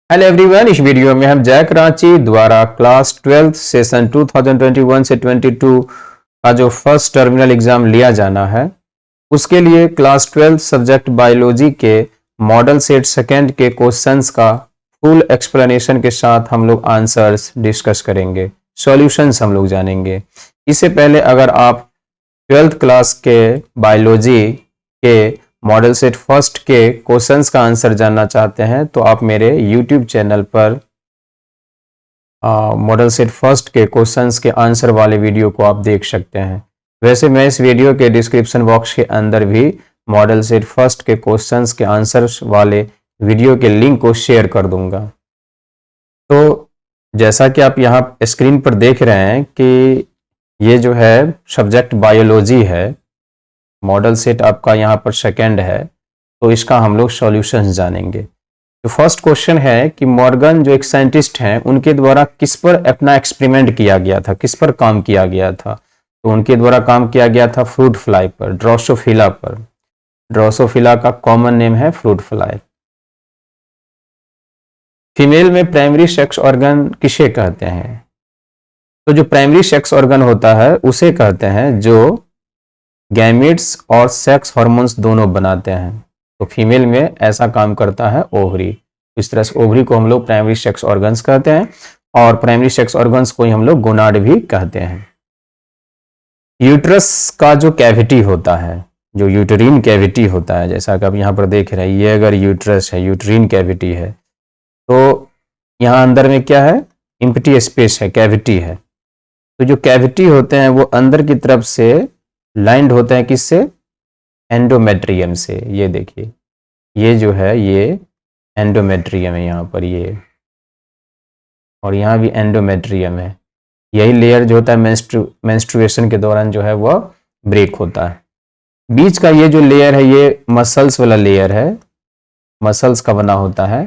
Hello everyone, इस video में हम जैक रांची द्वारा क्लास 12 सेशन 2021 से 22 का जो फर्स्ट टर्मिनल एग्जाम लिया जाना है उसके लिए क्लास 12 सब्जेक्ट बायोलॉजी के मॉडल सेट सेकंड के क्वेश्चंस का फुल एक्सप्लेनेशन के साथ हम लोग आंसर्स डिस्कस करेंगे, सॉल्यूशंस हम लोग जानेंगे। इससे पहले अगर आप 12th क्लास के बायोलॉजी के मॉडल सेट फर्स्ट के क्वेश्चंस का आंसर जानना चाहते हैं तो आप मेरे YouTube चैनल पर मॉडल सेट फर्स्ट के क्वेश्चंस के आंसर वाले वीडियो को आप देख सकते हैं। वैसे मैं इस वीडियो के डिस्क्रिप्शन बॉक्स के अंदर भी मॉडल सेट फर्स्ट के क्वेश्चंस के आंसर्स वाले वीडियो के लिंक को शेयर कर दूंगा। तो जैसा कि आप यहाँ स्क्रीन पर देख रहे हैं कि ये जो है सब्जेक्ट बायोलॉजी है, मॉडल सेट आपका यहाँ पर सेकंड है, तो इसका हम लोग सॉल्यूशंस जानेंगे। तो फर्स्ट क्वेश्चन है कि मॉर्गन जो एक साइंटिस्ट हैं उनके द्वारा किस पर अपना एक्सपेरिमेंट किया गया था, किस पर काम किया गया था। तो उनके द्वारा काम किया गया था फ्रूट फ्लाई पर, ड्रोसोफिला पर। ड्रोसोफिला का कॉमन नेम है फ्रूट फ्लाई। फीमेल में प्राइमरी सेक्स ऑर्गन किसे कहते हैं? तो जो प्राइमरी सेक्स ऑर्गन होता है उसे कहते हैं जो गैमेट्स और सेक्स हार्मोन्स दोनों बनाते हैं। तो फीमेल में ऐसा काम करता है ओवरी। इस तरह से ओवरी को हम लोग प्राइमरी सेक्स ऑर्गन्स कहते हैं और प्राइमरी सेक्स ऑर्गन्स को ही हम लोग गोनाड भी कहते हैं। यूट्रस का जो कैविटी होता है, जो यूटरीन कैविटी होता है, जैसा कि आप यहाँ पर देख रहे हैं, ये अगर यूट्रस है, यूटरीन कैविटी है, तो यहाँ अंदर में क्या है? एम्प्टी स्पेस है, कैविटी है। तो जो कैविटी होते हैं वो अंदर की तरफ से लाइंड होते हैं किससे? एंडोमेट्रियम से। ये देखिए, ये जो है ये एंडोमेट्रियम है यहाँ पर, ये, और यहाँ भी एंडोमेट्रियम है। यही लेयर जो होता है मेंस्ट्रुएशन के दौरान जो है वह ब्रेक होता है। बीच का ये जो लेयर है ये मसल्स वाला लेयर है, मसल्स का बना होता है।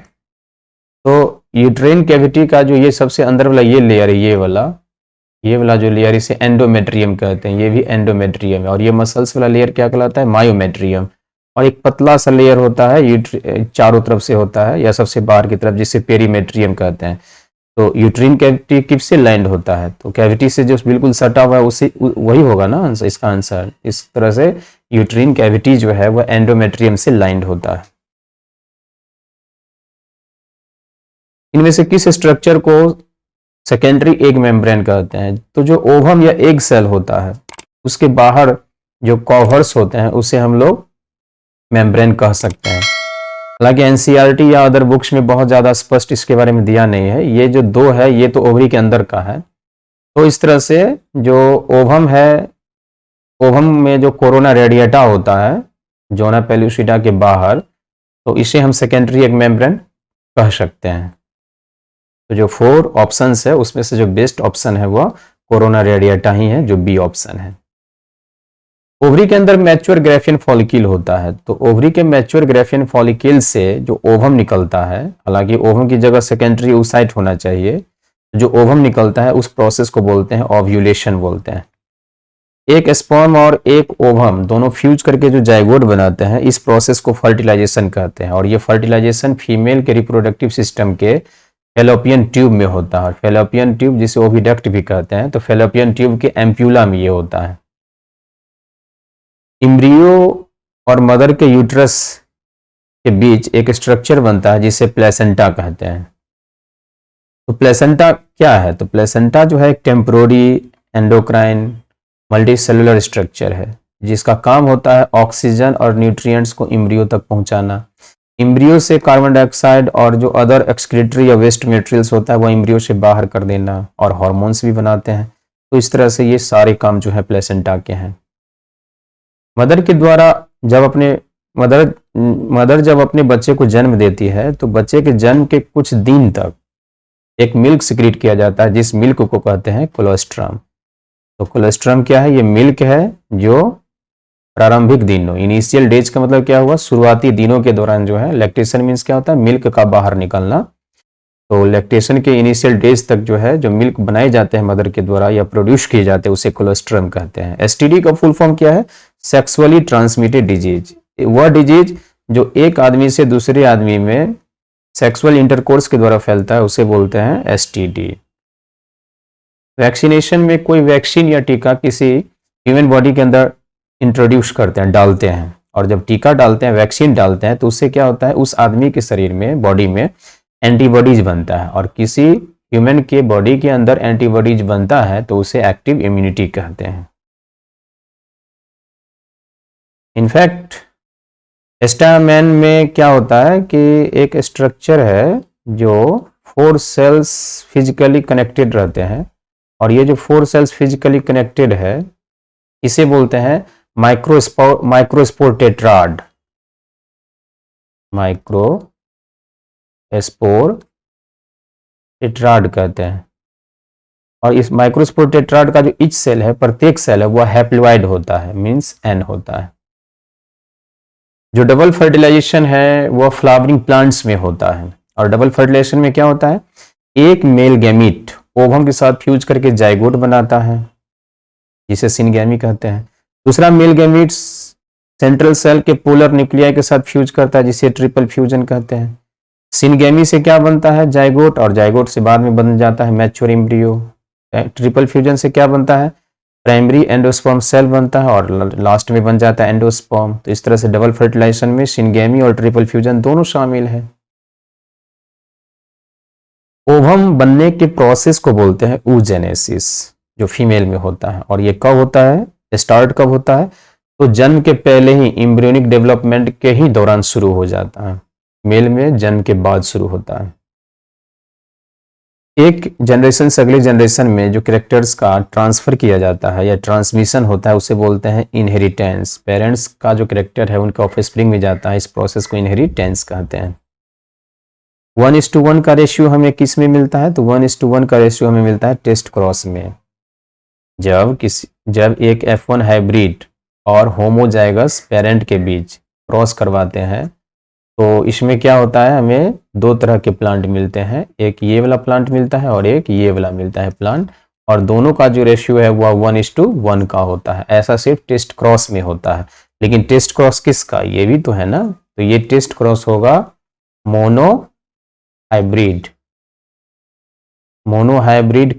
तो यूट्रेन कैविटी का जो ये सबसे अंदर वाला ये लेयर है, ये वाला जो लेयर, इसे एंडोमेट्रियम कहते हैं। ये भी एंडोमेट्रियम है। और ये मसल्स वाला लेयर क्या कहलाता है? मायोमेट्रियम। और एक पतला सा लेयर होता है चारों तरफ से होता है या सबसे बाहर की तरफ, जिसे पेरीमेट्रियम कहते हैं। तो यूट्रीन कैविटी किससे लैंड होता है? तो कैविटी से जो बिल्कुल सटा हुआ है उसे वही होगा ना आंसर, इसका आंसर। इस तरह से यूट्रीन कैविटी जो है वह एंडोमेट्रियम से लाइंड होता है। इनमें से किस स्ट्रक्चर को सेकेंडरी एग मेम्ब्रेन कहते हैं? तो जो ओवम या एग सेल होता है उसके बाहर जो कवर्स होते हैं उसे हम लोग मेम्ब्रेन कह सकते हैं। हालांकि एनसीईआरटी या अदर बुक्स में बहुत ज़्यादा स्पष्ट इसके बारे में दिया नहीं है। ये जो दो है ये तो ओवरी के अंदर का है। तो इस तरह से जो ओवम है, ओवम में जो कोरोना रेडिएटा होता है जोना पेलुसिडा के बाहर, तो इसे हम सेकेंडरी एग मेम्ब्रेन कह सकते हैं। तो जो 4 ऑप्शंस है उसमें से जो बेस्ट ऑप्शन है वह कोरोना रेडिएटा ही है, जो बी ऑप्शन है। ओवरी के अंदर मैच्योर ग्राफियन फॉलिकल होता है। तो ओवरी के मैच्योर ग्राफियन फॉलिकल से जो ओवम निकलता है, हालांकि ओवम की जगह सेकेंडरी oocyte होना चाहिए, जो ओवम निकलता है उस प्रोसेस को बोलते हैं ओव्यूलेशन बोलते हैं। एक स्पर्म और एक ओवम दोनों फ्यूज करके जो जाइगोट बनाते हैं, इस प्रोसेस को फर्टिलाइजेशन कहते हैं। और ये फर्टिलाइजेशन फीमेल के रिप्रोडक्टिव सिस्टम के फेलोपियन ट्यूब में होता है। फेलोपियन ट्यूब जिसे ओविडक्ट भी कहते हैं, तो फेलोपियन ट्यूब के एम्प्यूला में ये होता है। इम्ब्रियो और मदर के यूट्रस के बीच एक स्ट्रक्चर बनता है जिसे प्लेसेंटा कहते हैं। तो प्लेसेंटा क्या है? तो प्लेसेंटा जो है एक टेम्पोररी एंडोक्राइन मल्टीसेलुलर स्ट्रक्चर है जिसका काम होता है ऑक्सीजन और न्यूट्रिएंट्स को इम्ब्रियो तक पहुंचाना। इम्ब्रियो से कार्बन डाइऑक्साइड और जो अदर एक्सक्रीटरी या वेस्ट मटेरियल्स होता है वह इम्ब्रियो से बाहर कर देना, और हार्मोन्स भी बनाते हैं। तो इस तरह से ये सारे काम जो है प्लेसेंटा के हैं। मदर के द्वारा जब अपने बच्चे को जन्म देती है तो बच्चे के जन्म के कुछ दिन तक एक मिल्क सिक्रीट किया जाता है, जिस मिल्क को कहते हैं कोलोस्ट्रम। तो कोलोस्ट्रम क्या है? ये मिल्क है जो प्रारंभिक दिनों, इनिशियल डेज का मतलब क्या हुआ? शुरुआती दिनों के दौरान जो है, लैक्टेशन मीन्स क्या होता है? मिल्क का बाहर निकलना। तो लैक्टेशन के इनिशियल डेज तक जो है जो मिल्क बनाए जाते हैं मदर के द्वारा या प्रोड्यूस किए जाते हैं उसे कोलोस्ट्रम कहते हैं। एसटीडी का फुल फॉर्म क्या है? Sexually transmitted disease. वह डिजीज जो एक आदमी से दूसरे आदमी में सेक्सुअल इंटरकोर्स के द्वारा फैलता है उसे बोलते हैं एसटीडी। वैक्सीनेशन में कोई वैक्सीन या टीका किसी ह्यूमन बॉडी के अंदर इंट्रोड्यूस करते हैं, डालते हैं, और जब टीका डालते हैं, वैक्सीन डालते हैं, तो उससे क्या होता है, उस आदमी के शरीर में, बॉडी में एंटीबॉडीज बनता है, और किसी ह्यूमन के बॉडी के अंदर एंटीबॉडीज बनता है तो उसे एक्टिव इम्यूनिटी कहते हैं। इनफैक्ट स्टामेन में क्या होता है कि एक स्ट्रक्चर है जो 4 सेल्स फिजिकली कनेक्टेड रहते हैं, और ये जो 4 सेल्स फिजिकली कनेक्टेड है इसे बोलते हैं माइक्रोस्पोर टेट्राड। माइक्रोस्पोर टेट्राड कहते हैं। और इस माइक्रोस्पोर टेट्राड का जो ईच सेल है, प्रत्येक सेल है, वह हैप्लॉइड होता है, मींस एन होता है। जो डबल फर्टिलाइजेशन है वह फ्लावरिंग प्लांट्स में होता है, और डबल फर्टिलाइजेशन में क्या होता है, एक मेल गैमीट ओवम के साथ फ्यूज करके जाइगोट बनाता है जिसे सिनगैमी कहते हैं। दूसरा मेल गैमीट सेंट्रल सेल के पोलर न्यूक्लियाई के साथ फ्यूज करता है जिसे ट्रिपल फ्यूजन कहते हैं। सिनगैमी से क्या बनता है, जाइगोट, और जाइगोट से बाद में बन जाता है मैच्योर एम्ब्रियो। ट्रिपल फ्यूजन से क्या बनता है, प्राइमरी एंडोस्पर्म सेल बनता है, और लास्ट में बन जाता है एंडोस्पर्म। तो इस तरह से डबल फर्टिलाइजेशन में सिनगैमी और ट्रिपल फ्यूजन दोनों शामिल है। ओवम बनने के प्रोसेस को बोलते हैं oogenesis, जो फीमेल में होता है, और ये कब होता है, स्टार्ट कब होता है, तो जन्म के पहले ही, एम्ब्रियोनिक डेवलपमेंट के ही दौरान शुरू हो जाता है। मेल में जन्म के बाद शुरू होता है। एक जनरेशन से अगले जनरेशन में जो कैरेक्टर्स का ट्रांसफर किया जाता है या ट्रांसमिशन होता है उसे बोलते हैं इनहेरिटेंस। पेरेंट्स का जो कैरेक्टर है उनका ऑफस्प्रिंग में जाता है, इस प्रोसेस को इनहेरिटेंस कहते हैं। 1:1 का रेशियो हमें किस में मिलता है, तो 1:1 का रेशियो हमें मिलता है टेस्ट क्रॉस में। जब एक F1 हाइब्रिड और होमोजाइगस पेरेंट के बीच क्रॉस करवाते हैं तो इसमें क्या होता है, हमें 2 तरह के प्लांट मिलते हैं, एक ये वाला प्लांट मिलता है और एक ये वाला मिलता है प्लांट, और दोनों का जो रेशियो है वह 1:1 का होता है। ऐसा सिर्फ टेस्ट क्रॉस में होता है। लेकिन टेस्ट क्रॉस किसका, ये भी तो है ना, तो ये टेस्ट क्रॉस होगा मोनो हाइब्रिड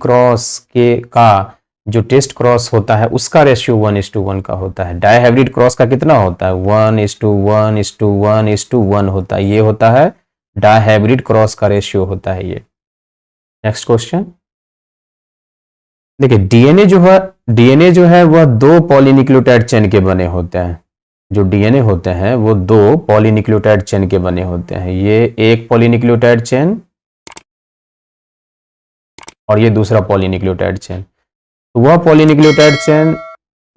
क्रॉस का जो टेस्ट क्रॉस होता है उसका रेशियो 1:1 का होता है। डाई हाइब्रिड क्रॉस का कितना होता है, 1:1:1:1 होता है। ये होता है डाई हाइब्रिड क्रॉस का रेशियो होता है ये। नेक्स्ट क्वेश्चन देखिए, डीएनए जो है वह 2 पॉलीन्यूक्लियोटाइड चेन के बने होते हैं। जो डीएनए होते हैं वो 2 पॉलीन्यूक्लियोटाइड चेन के बने होते हैं। ये एक पॉलीन्यूक्लियोटाइड चेन और ये दूसरा पॉलीन्यूक्लियोटाइड चेन। तो वह पॉलीन्यूक्लियोटाइड चेन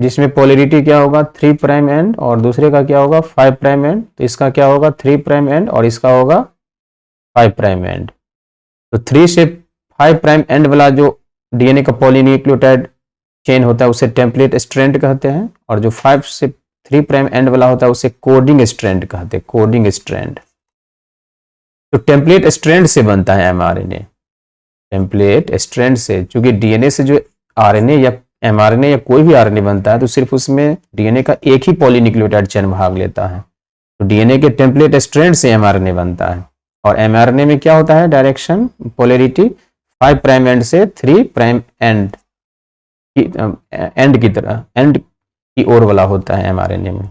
जिसमें पोलैरिटी क्या होगा 3' एंड, और दूसरे का क्या होगा 5' एंड। तो इसका क्या होगा 3' एंड और इसका होगा 5' एंड। तो 3 से 5' एंड वाला जो डीएनए का पॉलीन्यूक्लियोटाइड चेन होता है उसे टेम्पलेट स्ट्रैंड कहते हैं, और जो 5 से 3' एंड वाला होता है उसे कोडिंग स्ट्रैंड कहते हैं, कोडिंग स्ट्रैंड। तो टेम्पलेट स्ट्रैंड से बनता है एमआरएनए, टेम्पलेट स्ट्रैंड से। चूंकि डीएनए से जो आरएनए या एमआरएनए या कोई भी आरएनए बनता है तो सिर्फ उसमें डीएनए का एक ही पॉलीन्यूक्लियोटाइड चेन भाग लेता है। तो डीएनए के टेम्पलेट स्ट्रैंड से एमआरएनए बनता है, और एमआरएनए में क्या होता है, डायरेक्शन पोलैरिटी 5' एंड से 3' एंड की ओर वाला होता है एमआरएनए में।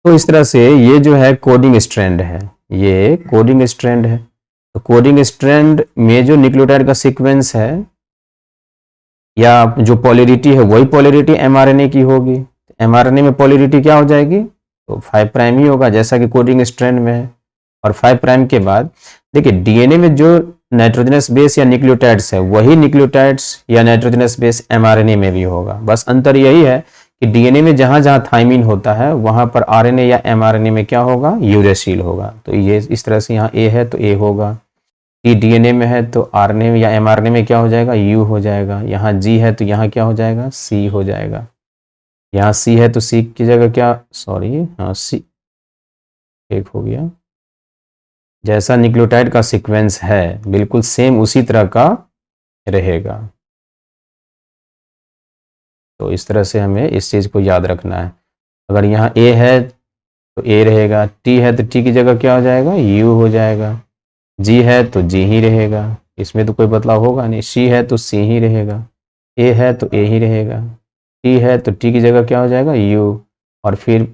तो इस तरह से ये जो है कोडिंग स्ट्रैंड है, ये कोडिंग स्ट्रैंड है। तो कोडिंग स्ट्रैंड में जो न्यूक्लियोटाइड का सीक्वेंस है या जो पोलैरिटी है वही पोलैरिटी एमआरएनए की होगी। एमआरएनए में पोलैरिटी क्या हो जाएगी, तो 5' ही होगा जैसा कि कोडिंग स्ट्रैंड में है। और 5' के बाद देखिए डीएनए में जो नाइट्रोजनस बेस या न्यूक्लियोटाइड्स है वही न्यूक्लियोटाइड्स या नाइट्रोजनस बेस एमआरएनए में भी होगा। बस अंतर यही है कि डीएनए में जहां जहां थाइमिन होता है वहां पर आरएनए या एमआरएनए में क्या होगा, यूरेसिल होगा। तो ये इस तरह से यहाँ ए है तो ए होगा, टी डीएनए में है तो आरएनए या एमआरएनए में क्या हो जाएगा, यू हो जाएगा। यहाँ जी है तो यहाँ क्या हो जाएगा, सी हो जाएगा। यहाँ सी है तो सी की जगह क्या, सॉरी हाँ सी एक हो गया। जैसा न्यूक्लियोटाइड का सीक्वेंस है बिल्कुल सेम उसी तरह का रहेगा। तो इस तरह से हमें इस चीज को याद रखना है। अगर यहाँ ए है तो ए रहेगा, टी है तो टी की जगह क्या हो जाएगा, यू हो जाएगा, जी है तो जी ही रहेगा, इसमें तो कोई बदलाव होगा नहीं, सी है तो सी ही रहेगा, ए है तो ए ही रहेगा, टी है तो टी की जगह क्या हो जाएगा, यू, और फिर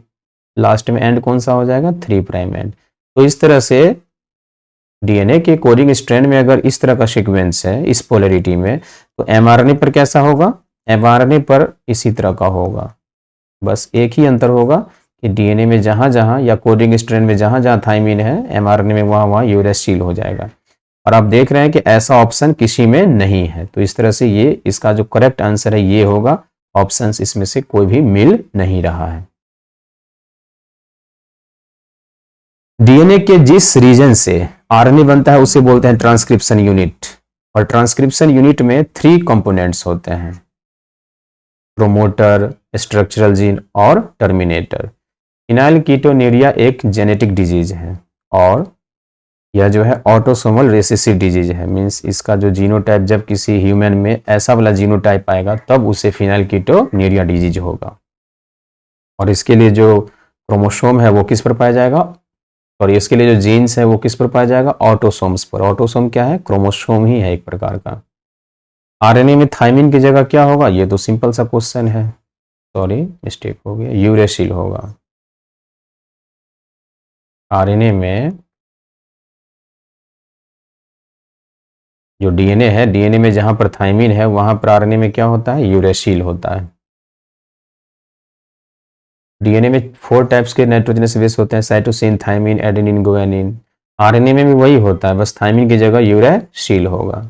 लास्ट में एंड कौन सा हो जाएगा, 3 प्राइम एंड। तो इस तरह से डीएनए के कोडिंग स्ट्रैंड में अगर इस तरह का सीक्वेंस है इस पोलैरिटी में, तो एमआरएनए पर कैसा होगा, एमआरएनए पर इसी तरह का होगा। बस एक ही अंतर होगा कि डीएनए में जहां जहां या कोडिंग स्ट्रैंड में जहां जहां थाइमिन है, एमआरएनए में वहां वहां यूरेसिल हो जाएगा। और आप देख रहे हैं कि ऐसा ऑप्शन किसी में नहीं है। तो इस तरह से ये इसका जो करेक्ट आंसर है ये होगा, ऑप्शन इसमें से कोई भी मिल नहीं रहा है। डीएनए के जिस रीजन से आरएनए बनता है उसे बोलते हैं ट्रांसक्रिप्शन यूनिट, और ट्रांसक्रिप्शन यूनिट में 3 कंपोनेंट्स होते हैं, प्रोमोटर, स्ट्रक्चरल जीन और टर्मिनेटर। फिनाइलकीटोन्यूरिया एक जेनेटिक डिजीज है और यह जो है ऑटोसोमल रिसेसिव डिजीज है, मींस इसका जो जीनोटाइप जब किसी ह्यूमन में ऐसा वाला जीनोटाइप आएगा तब उसे फिनाइलकीटोन्यूरिया डिजीज होगा। और इसके लिए जो क्रोमोसोम है वो किस पर पाया जाएगा, और इसके लिए जो जीन्स है वो किस पर पाया जाएगा, ऑटोसोम्स पर। ऑटोसोम क्या है, क्रोमोसोम ही है एक प्रकार का। आरएनए में थाइमिन की जगह क्या होगा, ये तो सिंपल सा क्वेश्चन है, सॉरी मिस्टेक हो गया, यूरेसिल होगा। आरएनए में जो डीएनए है, डीएनए में जहां पर थाइमिन है वहां पर आरएनए में क्या होता है, यूरेसिल होता है। डीएनए में 4 टाइप्स के नाइट्रोजनस बेस होते हैं, cytosine, thymine, adenine, guanine. RNA में भी वही होता है, बस थाइमिन की जगह यूरेसिल होगा।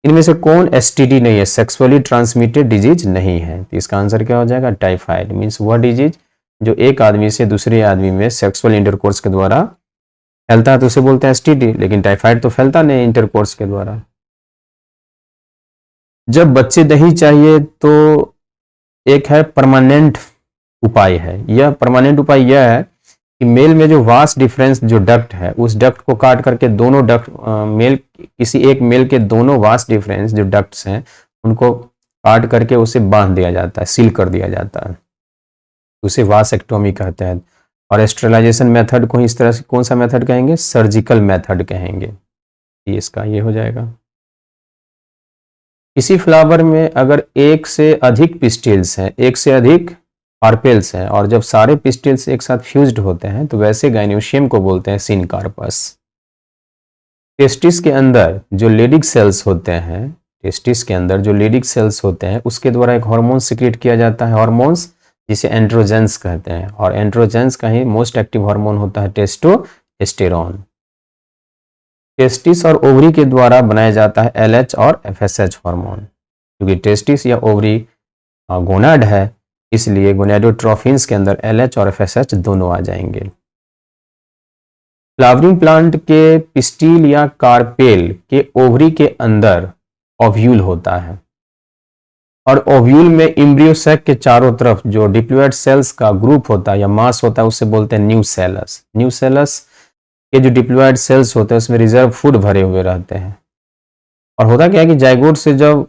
इनमें से कौन एसटीडी नहीं है, सेक्सुअली ट्रांसमिटेड डिजीज नहीं है, तो इसका आंसर क्या हो जाएगा, टाइफाइड। मीन्स वह डिजीज जो एक आदमी से दूसरे आदमी में सेक्सुअल इंटरकोर्स के द्वारा फैलता है तो उसे बोलते हैं एसटीडी, लेकिन टाइफाइड तो फैलता नहीं इंटरकोर्स के द्वारा। जब बच्चे नहीं चाहिए तो एक है परमानेंट उपाय है, यह परमानेंट उपाय यह है कि मेल में जो वास्ट डिफरेंस जो डक्ट है उस डक्ट को काट करके दोनों डक्ट मेल किसी एक मेल के दोनों वास्ट डिफरेंस जो डक्ट्स हैं उनको काट करके उसे बांध दिया जाता है, सील कर दिया जाता है, उसे वासेक्टोमी कहते हैं। और स्टेरिलाइजेशन मेथड को इस तरह से कौन सा मेथड कहेंगे, सर्जिकल मेथड कहेंगे। ये इसका ये हो जाएगा। इसी फ्लावर में अगर एक से अधिक पिस्टिल्स हैं, एक से अधिक कार्पेल्स हैं, और जब सारे पिस्टिल्स एक साथ फ्यूज्ड होते हैं तो वैसे गाइनोशियम को बोलते हैं सिनकार्पस। टेस्टिस के अंदर जो लेडिक सेल्स होते हैं, टेस्टिस के अंदर जो लेडिक सेल्स होते हैं उसके द्वारा एक हार्मोन सिक्रेट किया जाता है, हार्मोन्स जिसे एंड्रोजेंस कहते हैं, और एंड्रोजेंस का ही मोस्ट एक्टिव हार्मोन होता है टेस्टोस्टेरोन। टेस्टिस और ओवरी के द्वारा बनाया जाता है एलएच और एफएसएच हार्मोन, क्योंकि टेस्टिस या ओवरी गोनाड है इसलिए गोनाडोट्रोफिन्स के अंदर एलएच और एफएसएच दोनों आ जाएंगे। फ्लावरिंग प्लांट के पिस्टिल या कार्पेल के ओवरी के अंदर ओव्यूल होता है, और ओव्यूल में एम्ब्रियो सैक के चारों तरफ जो डिप्लॉयड सेल्स का ग्रुप होता है या मास होता है उसे बोलते हैं न्यूसेलस। न्यूसेलस के जो डिप्लॉयड सेल्स होते हैं उसमें रिजर्व फूड भरे हुए रहते हैं। और होता क्या है कि जाइगोट से जब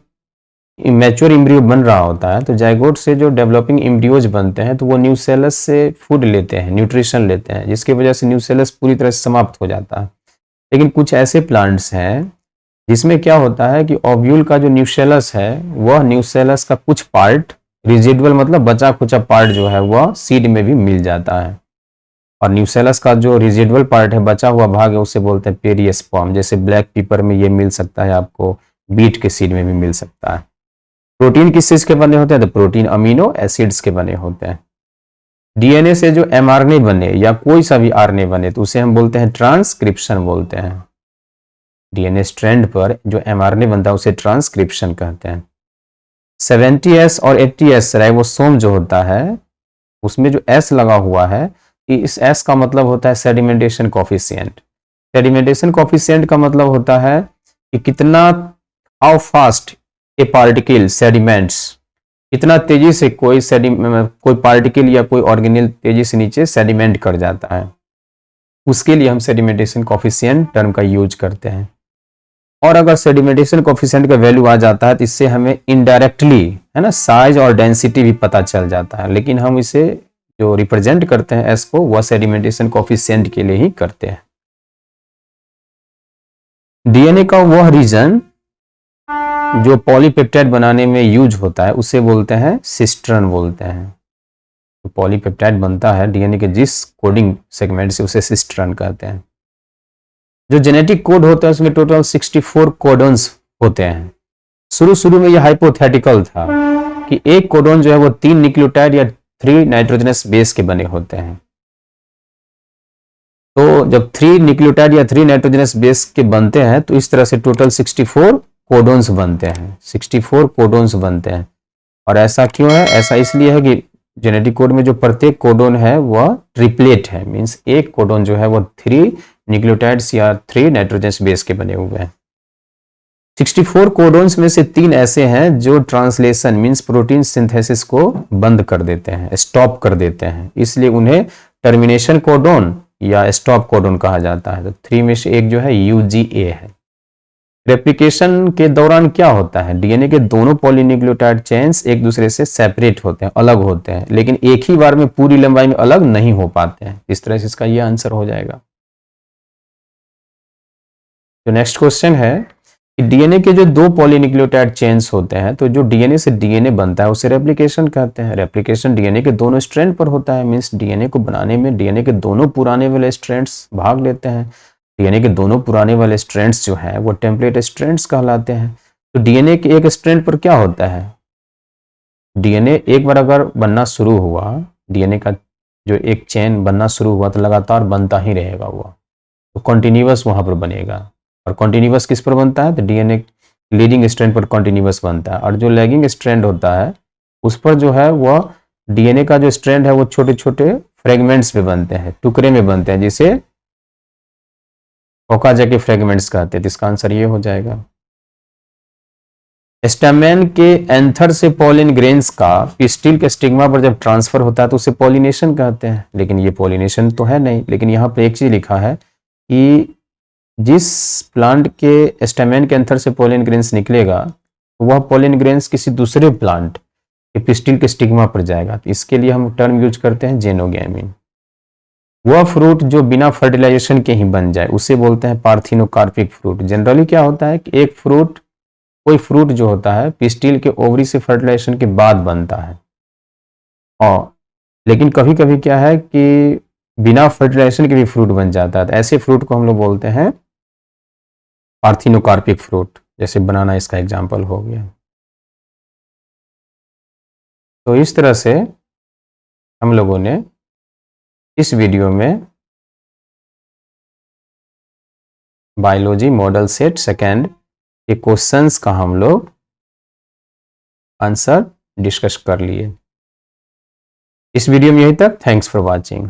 मैच्योर एम्ब्रियो बन रहा होता है तो जाइगोट से जो डेवलपिंग एम्ब्रियोज बनते हैं तो वो न्यूसेलस से फूड लेते हैं, न्यूट्रिशन लेते हैं, जिसकी वजह से न्यूसेलस पूरी तरह से समाप्त हो जाता है। लेकिन कुछ ऐसे प्लांट्स हैं जिसमें क्या होता है कि ओव्यूल का जो न्यूसेलस है वह न्यूसेलस का कुछ पार्ट रिजिडुअल मतलब बचा खुचा पार्ट जो है वह सीड में भी मिल जाता है, और न्यूसेलस का जो रिजिडुअल पार्ट है बचा हुआ भाग है उसे बोलते हैं पेरिस्पर्म। जैसे ब्लैक पेपर में ये मिल सकता है आपको, बीट के सीड में भी मिल सकता है। प्रोटीन किस चीज के बने होते हैं, तो प्रोटीन अमीनो एसिड्स के बने होते हैं। डीएनए से जो एमआरएनए बने या कोई सा भी आरएनए बने तो उसे हम बोलते हैं ट्रांसक्रिप्शन बोलते हैं। डीएनए स्ट्रैंड पर जो एमआरएनए बनता है उसे ट्रांसक्रिप्शन कहते हैं। 70S और 80S राइबोसोम जो होता है उसमें जो S लगा हुआ है, इस S का मतलब होता है सेडिमेंटेशन कोफिशिएंट। सेडिमेंटेशन कोफिशिएंट का मतलब होता है कि कितना how fast A particle sediments, कितना तेजी से कोई पार्टिकल या कोई ऑर्गेनेल तेजी से नीचे सेडिमेंट कर जाता है, उसके लिए हम सेडिमेंटेशन कोफिशिएंट टर्म का यूज करते हैं। और अगर सेडिमेंटेशन कोफिशिएंट का वैल्यू आ जाता है तो इससे हमें इनडायरेक्टली है ना साइज और डेंसिटी भी पता चल जाता है, लेकिन हम इसे जो रिप्रेजेंट करते हैं एस को, वह सेडिमेंटेशन कोफिशिएंट के लिए ही करते हैं। डीएनए का वह रीजन जो पॉलीपेप्टाइड बनाने में यूज होता है उसे बोलते हैं सिस्टर्न बोलते हैं। तो पॉलीपेप्टाइड बनता है डीएनए के जिस कोडिंग सेगमेंट से, उसे सिस्टर्न कहते हैं। जो जेनेटिक कोड होता है उसमें टोटल 64 कोडॉन्स होते हैं। शुरू में यह हाइपोथेटिकल था कि एक कोडॉन जो है वो 3 न्यूक्लियोटाइड या 3 नाइट्रोजनस बेस के बने होते हैं। तो जब 3 न्यूक्लियोटाइड या 3 नाइट्रोजनस बेस के बनते हैं तो इस तरह से टोटल 64 कोडॉन्स बनते हैं। 64 कोडॉन्स बनते हैं। और ऐसा क्यों है? ऐसा इसलिए है कि जेनेटिक कोड में जो प्रत्येक कोडॉन है वह ट्रिपलेट है, मींस एक कोडॉन जो है वो 3 न्यूक्लियोटाइड्स या 3 नाइट्रोजनस बेस के बने हुए हैं। 64 कोडॉन्स में से 3 ऐसे हैं जो ट्रांसलेशन मींस प्रोटीन सिंथेसिस को बंद कर देते हैं, स्टॉप कर देते हैं, इसलिए उन्हें टर्मिनेशन कोडॉन या स्टॉप कोडॉन कहा जाता है। तो 3 में से एक जो है UGA है। रेप्लिकेशन के दौरान क्या होता है? डीएनए के दोनों पॉलीन्यूक्लियोटाइड चेन्स एक दूसरे से सेपरेट होते हैं, अलग होते हैं, लेकिन एक ही बार में पूरी लंबाई में अलग नहीं हो पाते हैं। इस तरह से इसका यह आंसर हो जाएगा। तो नेक्स्ट क्वेश्चन है कि डीएनए के जो 2 पॉलीन्यूक्लियोटाइड चेन्स होते हैं, तो जो डीएनए से डीएनए बनता है उसे रेप्लिकेशन कहते हैं। रेप्लिकेशन डीएनए के दोनों स्ट्रैंड पर होता है, मींस डीएनए को बनाने में डीएनए के दोनों पुराने वाले स्ट्रैंड्स भाग लेते हैं। डीएनए के दोनों पुराने वाले स्ट्रैंड्स जो हैं वो टेम्पलेट स्ट्रैंड्स कहलाते हैं। तो डीएनए के एक स्ट्रैंड पर क्या होता है? डीएनए एक बार अगर बनना शुरू हुआ, डीएनए का जो एक चेन बनना शुरू हुआ तो लगातार बनता ही रहेगा वो, तो कॉन्टिन्यूअस वहां पर बनेगा। और कॉन्टिन्यूअस किस पर बनता है? तो डीएनए लीडिंग स्ट्रैंड पर कॉन्टिन्यूअस बनता है। और जो लैगिंग स्ट्रैंड होता है उस पर जो है वह डीएनए का जो स्ट्रैंड है वो छोटे छोटे फ्रेगमेंट्स में बनते हैं, टुकड़े में बनते हैं, जिसे ओकाजाकी फ्रेगमेंट्स कहते हैं। तो इसका आंसर ये हो जाएगा। स्टेमेन के एंथर से पॉलिन ग्रेन्स का पिस्टिल के स्टिग्मा पर जब ट्रांसफर होता है तो उसे पॉलिनेशन कहते हैं, लेकिन ये पॉलिनेशन तो है नहीं। लेकिन यहाँ पे एक चीज लिखा है कि जिस प्लांट के स्टेमेन के एंथर से पॉलिन ग्रेन्स निकलेगा वह पॉलिन ग्रेन्स किसी दूसरे प्लांट के पिस्टिल के स्टिग्मा पर जाएगा। तो इसके लिए हम टर्म यूज करते हैं जेनोगैमिन। वह फ्रूट जो बिना फर्टिलाइजेशन के ही बन जाए उसे बोलते हैं पार्थिनोकार्पिक फ्रूट। जनरली क्या होता है कि एक फ्रूट, कोई फ्रूट जो होता है पिस्टिल के ओवरी से फर्टिलाइजेशन के बाद बनता है, और लेकिन कभी कभी क्या है कि बिना फर्टिलाइजेशन के भी फ्रूट बन जाता है। तो ऐसे फ्रूट को हम लोग बोलते हैं पार्थिनोकार्पिक फ्रूट, जैसे बनाना इसका एग्जाम्पल हो गया। तो इस तरह से हम लोगों ने इस वीडियो में बायोलॉजी मॉडल सेट सेकेंड के क्वेश्चंस का हम लोग आंसर डिस्कस कर लिए। इस वीडियो में यहीं तक। Thanks for watching.